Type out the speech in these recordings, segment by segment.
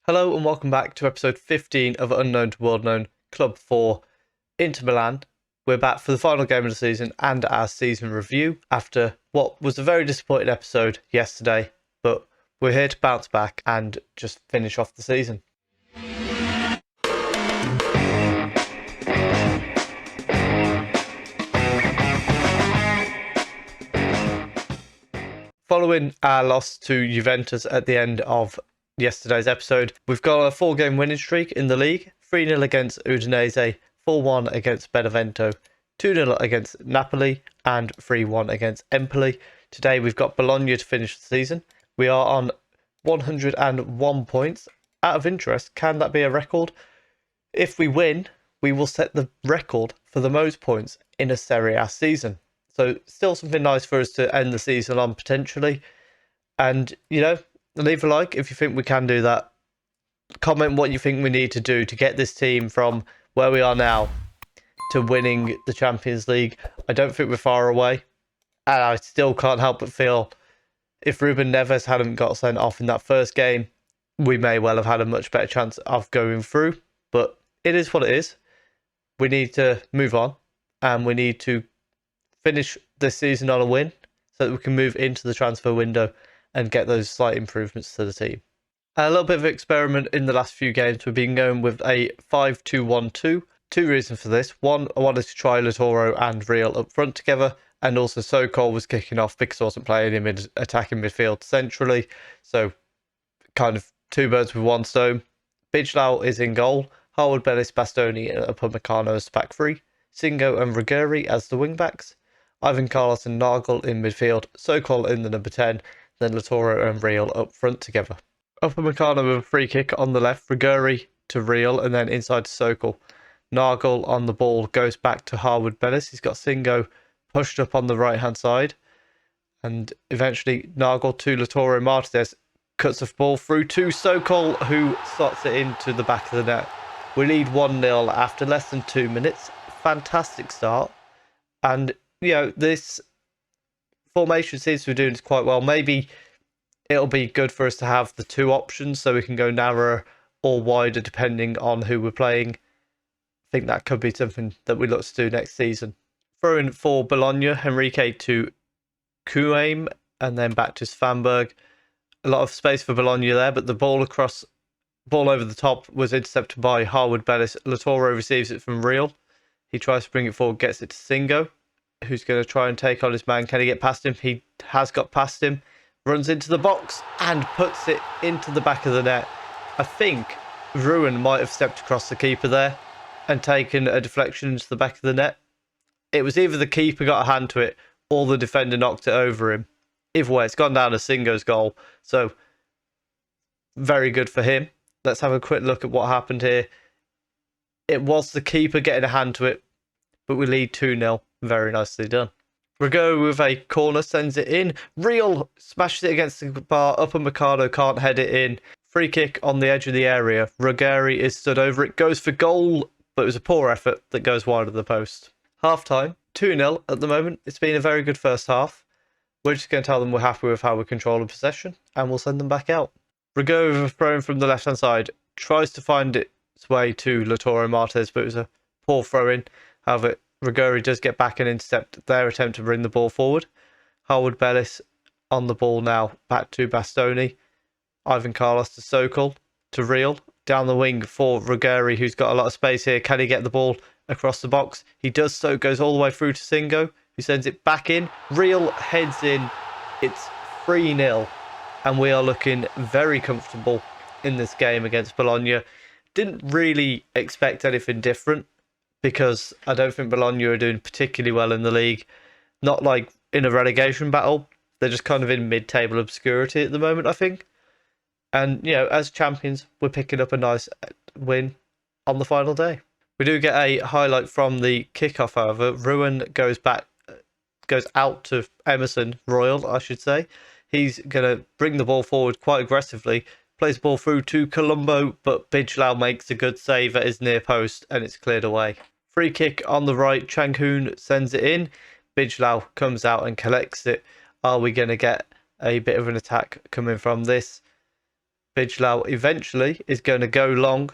Hello and welcome back to episode 15 of Unknown to World Known Club 4 Inter Milan. We're back for the final game of the season and our season review after what was a very disappointing episode yesterday, but we're here to bounce back and just finish off the season. Following our loss to Juventus at the end of yesterday's episode, we've got a 4-game winning streak in the league: 3-0 against Udinese, 4-1 against Benevento, 2-0 against Napoli, and 3-1 against Empoli. Today we've got Bologna to finish the season. We are on 101 points. Out of interest, can that be a record? If we win, we will set the record for the most points in a Serie A season. So still something nice for us to end the season on potentially. And, leave a like if you think we can do that. Comment what you think we need to do to get this team from where we are now to winning the Champions League. I don't think we're far away. And I still can't help but feel if Ruben Neves hadn't got sent off in that first game, we may well have had a much better chance of going through. But it is what it is. We need to move on. And we need to finish this season on a win so that we can move into the transfer window and get those slight improvements to the team. A little bit of experiment in the last few games. We've been going with a 5-2-1-2. Two reasons for this. One, I wanted to try Lautaro and Real up front together, and also Sokol was kicking off because I wasn't playing him in attacking midfield centrally. So kind of two birds with one stone. Bijlau is in goal. Harwood, Bellis, Bastoni and Upamecano as back three. Singo and Ruggeri as the wing backs. Ivan Carlos and Nagel in midfield, Sokol in the number 10, then Lautaro and Real up front together. Upamecano with a free kick on the left, Ruggeri to Real, and then inside to Sokol. Nagel on the ball goes back to Harwood Bellis. He's got Singo pushed up on the right hand side, and eventually Nagel to Lautaro Martinez cuts the ball through to Sokol, who slots it into the back of the net. We lead 1-0 after less than 2 minutes. Fantastic start, and this formation seems to be doing quite well. Maybe it'll be good for us to have the two options so we can go narrower or wider depending on who we're playing. I think that could be something that we look to do next season. Throw in for Bologna, Henrique to Kuame and then back to Svanberg. A lot of space for Bologna there, but the ball over the top was intercepted by Harwood Bellis. Lautaro receives it from Real. He tries to bring it forward, gets it to Singo, who's going to try and take on his man. Can he get past him? He has got past him. Runs into the box and puts it into the back of the net. I think Ruin might have stepped across the keeper there and taken a deflection into the back of the net. It was either the keeper got a hand to it or the defender knocked it over him. Either way, it's gone down as Singo's goal. So, very good for him. Let's have a quick look at what happened here. It was the keeper getting a hand to it, but we lead 2-0. Very nicely done. Rigo with a corner sends it in. Real smashes it against the bar. Upamecano can't head it in. Free kick on the edge of the area. Ruggeri is stood over it. Goes for goal, but it was a poor effort that goes wide of the post. Half time, 2-0 at the moment. It's been a very good first half. We're just going to tell them we're happy with how we control the possession, and we'll send them back out. Rigo with a throw in from the left hand side. Tries to find its way to Lautaro Martinez, but it was a poor throw in. However, Ruggeri does get back and intercept their attempt to bring the ball forward. Harwood Bellis on the ball now, back to Bastoni. Ivan Carlos to Sokol, to Real. Down the wing for Ruggeri, who's got a lot of space here. Can he get the ball across the box? He does so, goes all the way through to Singo, who sends it back in. Real heads in. It's 3-0, and we are looking very comfortable in this game against Bologna. Didn't really expect anything different, because I don't think Bologna are doing particularly well in the league. Not like in a relegation battle. They're just kind of in mid-table obscurity at the moment, I think. And, as champions, we're picking up a nice win on the final day. We do get a highlight from the kickoff, however. Ruin goes out to Emerson Royal, I should say. He's going to bring the ball forward quite aggressively. Plays the ball through to Colombo, but Bijlau makes a good save at his near post, and it's cleared away. Free kick on the right. Changhoon sends it in. Bijlau comes out and collects it. Are we going to get a bit of an attack coming from this? Bijlau eventually is going to go long,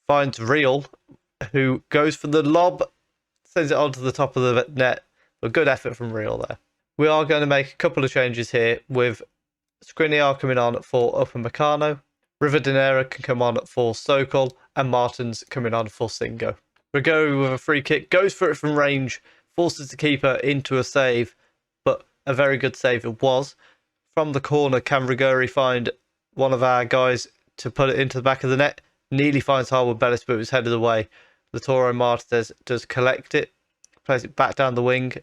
finds Real, who goes for the lob, sends it onto the top of the net. A good effort from Real there. We are going to make a couple of changes here with Skriniar coming on for Upamecano. Rivadeneira can come on for Sokol, and Martins coming on for Singo. Rigori with a free kick, goes for it from range, forces the keeper into a save, but a very good save it was. From the corner, can Rigori find one of our guys to put it into the back of the net? Nearly finds Harwood Bellis, but it was headed away. Lautaro Martinez does collect it, plays it back down the wing.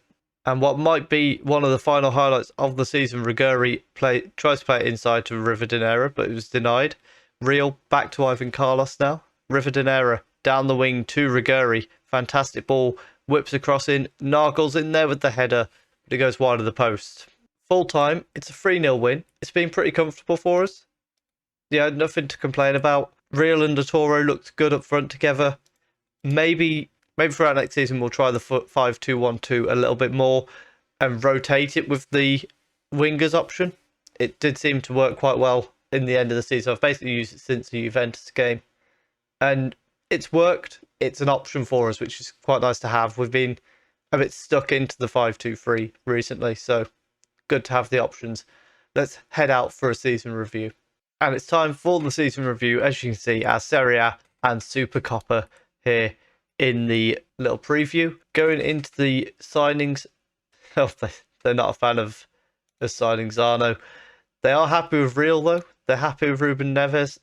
And what might be one of the final highlights of the season, Rigori tries to play it inside to Rivadeneira, but it was denied. Real back to Ivan Carlos now. Rivadeneira down the wing to Rigori. Fantastic ball. Whips across in. Nargles in there with the header, but it goes wide of the post. Full time, it's a 3-0 win. It's been pretty comfortable for us. Yeah, nothing to complain about. Real and Lautaro looked good up front together. Maybe throughout next season we'll try the 5-2-1-2 a little bit more and rotate it with the wingers option. It did seem to work quite well in the end of the season. I've basically used it since the Juventus game, and it's worked. It's an option for us, which is quite nice to have. We've been a bit stuck into the 5-2-3 recently, so good to have the options. Let's head out for a season review. And it's time for the season review. As you can see, our Serie A and Supercoppa here in the little preview. Going into the signings, they're not a fan of the signings, Arno. They are happy with Real, though. They're happy with Ruben Neves.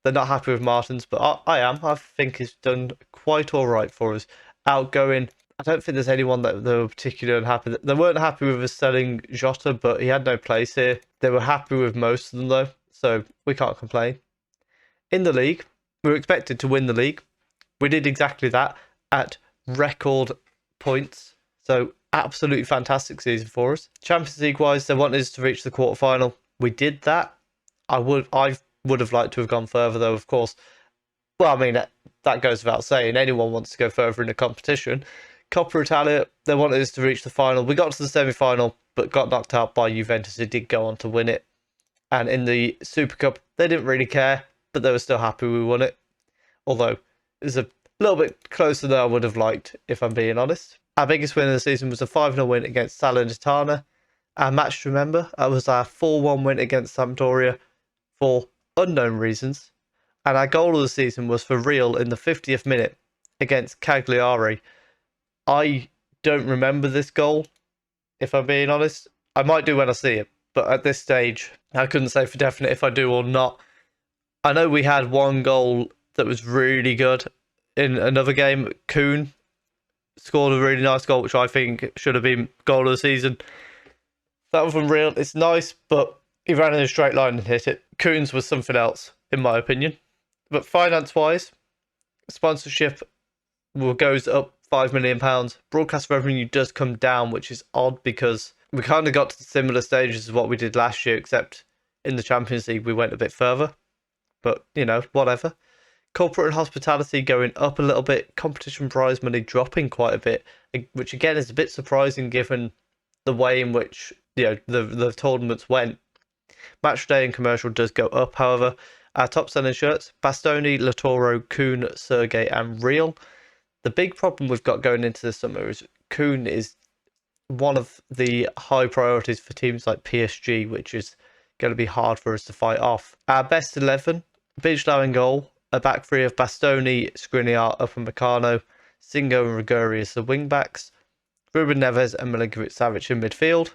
They're not happy with Martins, but I am. I think he's done quite all right for us. Outgoing, I don't think there's anyone that they were particularly unhappy. They weren't happy with us selling Jota, but he had no place here. They were happy with most of them, though, so we can't complain. In the league, we were expected to win the league. We did exactly that at record points. So absolutely fantastic season for us. Champions League wise, they wanted us to reach the quarterfinal. We did that. I would have liked to have gone further, though, of course. Well, I mean, that goes without saying. Anyone wants to go further in a competition. Coppa Italia, they wanted us to reach the final. We got to the semi-final, but got knocked out by Juventus, who did go on to win it. And in the Super Cup, they didn't really care, but they were still happy we won it. Although, it was a little bit closer than I would have liked, if I'm being honest. Our biggest win of the season was a 5-0 win against Salernitana. Our match to remember was our 4-1 win against Sampdoria for unknown reasons. And our goal of the season was for Real in the 50th minute against Cagliari. I don't remember this goal, if I'm being honest. I might do when I see it, but at this stage, I couldn't say for definite if I do or not. I know we had one goal that was really good in another game. Kuhn scored a really nice goal, which I think should have been goal of the season. That one from Real, it's nice, but he ran in a straight line and hit it. Kuhn's was something else, in my opinion. But finance-wise, sponsorship goes up £5 million. Broadcast revenue does come down, which is odd because we kind of got to similar stages as what we did last year, except in the Champions League we went a bit further. But, you know, whatever. Corporate and hospitality going up a little bit. Competition prize money dropping quite a bit, which again is a bit surprising given the way in which, you know, the tournaments went. Match day and commercial does go up, however. Our top selling shirts, Bastoni, Lautaro, Kuhn, Sergei and Real. The big problem we've got going into the summer is Kuhn is one of the high priorities for teams like PSG, which is going to be hard for us to fight off. Our best 11, Bijlau in goal, a back three of Bastoni, Skriniar, Upamecano, Singo and Rigori as the wing backs, Ruben Neves and Milinkovic-Savic in midfield,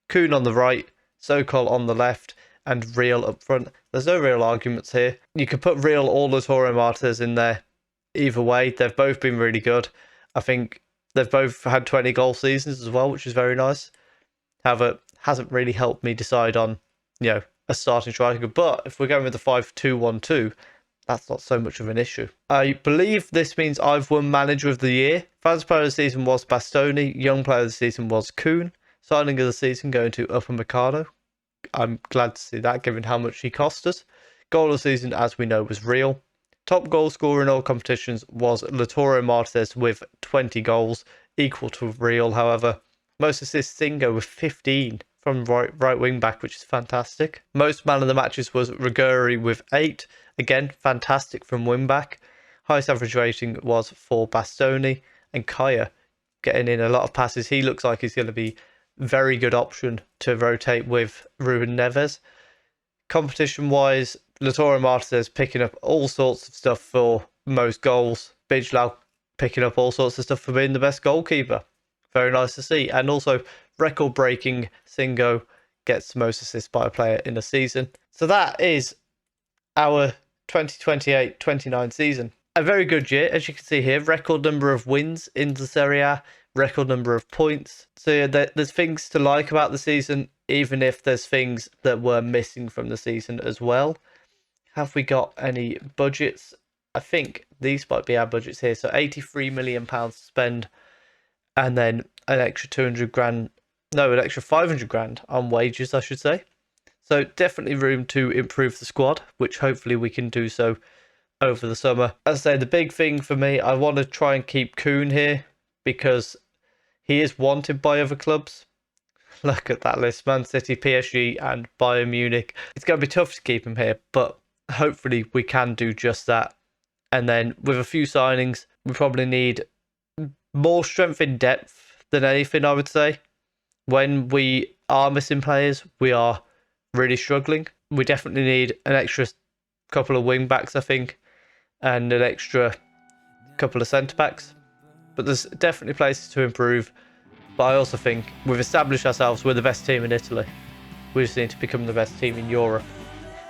Kuhn on the right, Sokol on the left, and Real up front. There's no real arguments here. You could put Real or Lautaro Martinez in there. Either way, they've both been really good. I think they've both had 20 goal seasons as well, which is very nice. However, hasn't really helped me decide on, you know, a starting striker. But if we're going with the 5-2-1-2, that's not so much of an issue. I believe this means I've won Manager of the Year. Fans Player of the Season was Bastoni. Young Player of the Season was Kuhn. Signing of the Season going to Upamecano. I'm glad to see that, given how much he cost us. Goal of the Season, as we know, was Real. Top goal scorer in all competitions was Lautaro Martinez with 20 goals, equal to Real, however. Most assists, Singo with 15 from right wing back, which is fantastic. Most man of the matches was Riguri with 8. Again, fantastic from wing back. Highest average rating was for Bastoni, and Kaya getting in a lot of passes. He looks like he's going to be very good option to rotate with Ruben Neves. Competition wise, Lautaro Martinez picking up all sorts of stuff for most goals. Bijlau picking up all sorts of stuff for being the best goalkeeper. Very nice to see. And also record breaking Singo gets the most assists by a player in a season. So that is our 2028-29 season. A very good year, as you can see here. Record number of wins in the Serie A, record number of points. So yeah, there's things to like about the season, even if there's things that were missing from the season as well. Have we got any budgets? I think these might be our budgets here. So £83 million to spend, and then an extra 200 grand, no, an extra 500 grand on wages, I should say. So definitely room to improve the squad, which hopefully we can do so over the summer. As I say, the big thing for me, I want to try and keep Kuhn here because he is wanted by other clubs. Look at that list: Man City, PSG and Bayern Munich. It's going to be tough to keep him here, but hopefully we can do just that. And then with a few signings, we probably need more strength in depth than anything, I would say. When we are missing players, we are really struggling. We definitely need an extra couple of wing backs, I think, and an extra couple of centre backs. But there's definitely places to improve. But I also think we've established ourselves. We're the best team in Italy. We just need to become the best team in Europe.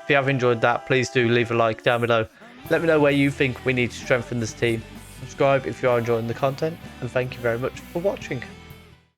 If you have enjoyed that, please do leave a like down below. Let me know where you think we need to strengthen this team. Subscribe if you are enjoying the content, and thank you very much for watching.